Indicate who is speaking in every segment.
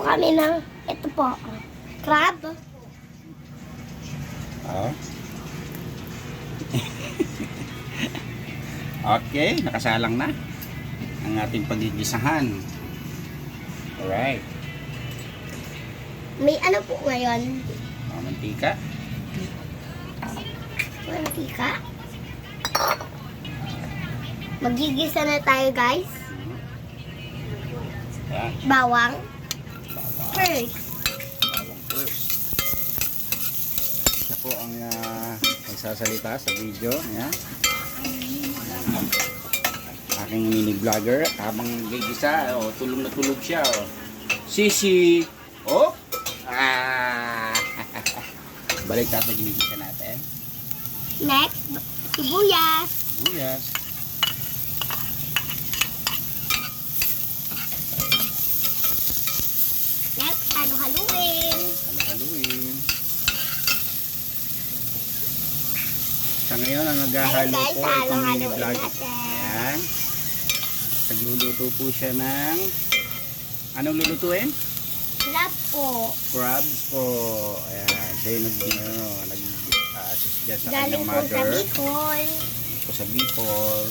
Speaker 1: po kami ng, ito po, crab.
Speaker 2: Oh. Okay, nakasalang na ang ating pagigisahan. Alright.
Speaker 1: May ano po ngayon?
Speaker 2: Mantika.
Speaker 1: Mantika. Magigisa na tayo, guys.
Speaker 2: Yan.
Speaker 1: Bawang. First.
Speaker 2: Bawang first. Siya po ang nagsasalita sa video. Yan. Aking mini vlogger. Habang gigisa, oh, tulog na tulog siya. Oh. Sisi. Oh. Balik tayo sa ginigisa natin.
Speaker 1: Next, sibuyas.
Speaker 2: Sibuyas.
Speaker 1: Next, halo-haluin.
Speaker 2: Haluin. Sa ngayon, ang naghahalo
Speaker 1: Ayun, guys,
Speaker 2: po itong mini
Speaker 1: halo-haluin
Speaker 2: vlog.
Speaker 1: natin.
Speaker 2: Ayan. Nagluluto po siya ng... Anong lulutuin?
Speaker 1: Crab po.
Speaker 2: Crabs po. Ayan. Siya yung nag-assist dyan sa
Speaker 1: Galing
Speaker 2: kanyang
Speaker 1: po sa
Speaker 2: mother.
Speaker 1: Bicol.
Speaker 2: Po sa Bicol.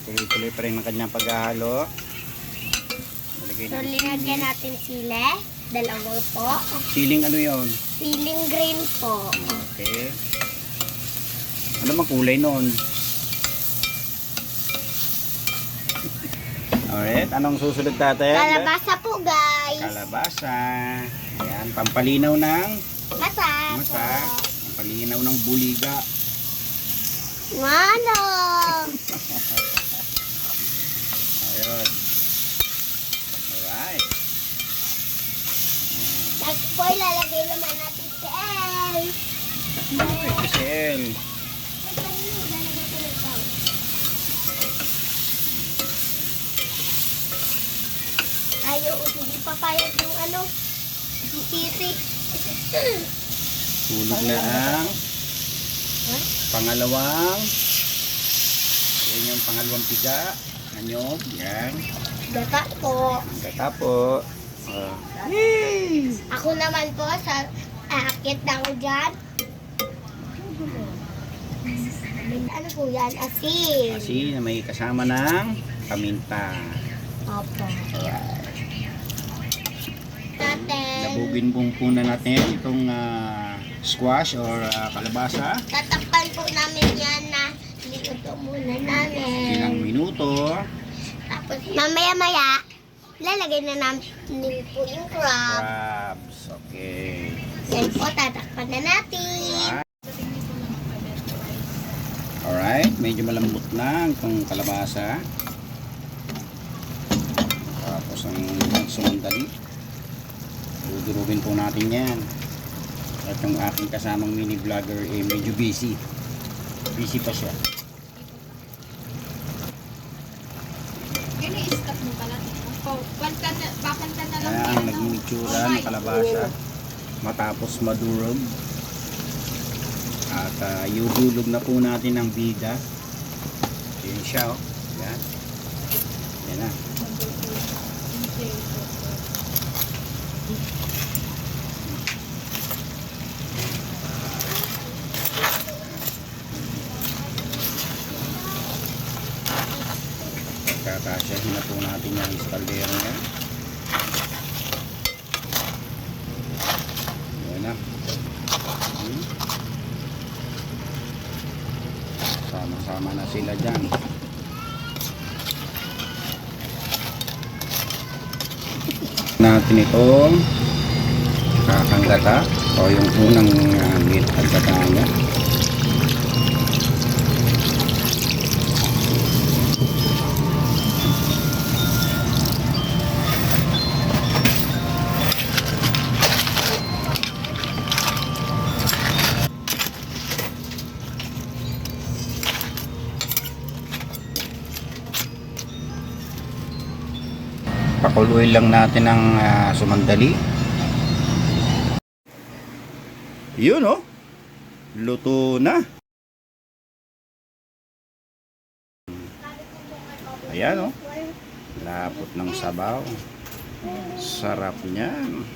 Speaker 2: Tuloy-tuloy pa rin ang kanyang paghahalo.
Speaker 1: So, linagyan natin sile. Dalawang po.
Speaker 2: Siling ano yon?
Speaker 1: Siling green po.
Speaker 2: Okay. Ano mang kulay nun? Alright, anong susunod natin?
Speaker 1: Kalabasa po, guys.
Speaker 2: Kalabasa. Ayan, pampalinaw ng
Speaker 1: Masa.
Speaker 2: mata. Pampalinaw ng buliga.
Speaker 1: Ano?
Speaker 2: Ayun. Alright.
Speaker 1: Next po, ilalagay naman natin si El.
Speaker 2: Giselle.
Speaker 1: Ayaw, hindi papayag yung ano, yung titi.
Speaker 2: Tulog na ang pangalawang. Yan yung pangalawang piga. Anyog. Yan.
Speaker 1: Gata po.
Speaker 2: Ang gata po.
Speaker 1: Ako naman po, sa aakit na ako dyan. Ano po yan? Asin.
Speaker 2: Kasi na may kasama ng paminta.
Speaker 1: Opo.
Speaker 2: Alright.
Speaker 1: Natin.
Speaker 2: Labugin po na natin itong squash or kalabasa.
Speaker 1: Tatakpan po namin yan na liluto muna namin.
Speaker 2: Ilang minuto.
Speaker 1: Tapos mamaya-maya, lalagay na namin po yung crab.
Speaker 2: Crabs. Okay.
Speaker 1: Yan po, tatakpan na natin.
Speaker 2: Alright. Medyo malambot na itong kalabasa. Tapos ang sumandali. Dudurugin po natin yan. At yung aking kasamang mini vlogger medyo busy. Busy pa siya.
Speaker 3: Yan yung iskat mo pala. Bakantan na lang.
Speaker 2: Kaya ang naging itsura ng kalabasa matapos madurog. At iuhulog na po natin ang biga. Yan siya, oh. Yan. Yan na. Kakasyahin na po natin yung iskaldero niya. Yan na. Sama-sama na sila dyan. Natin itong kakanggata o yung unang gata niya. Pakuluin lang natin ng sumandali. Yun, oh. luto na. Ayan, oh. Lapot ng sabaw. Sarap niyan.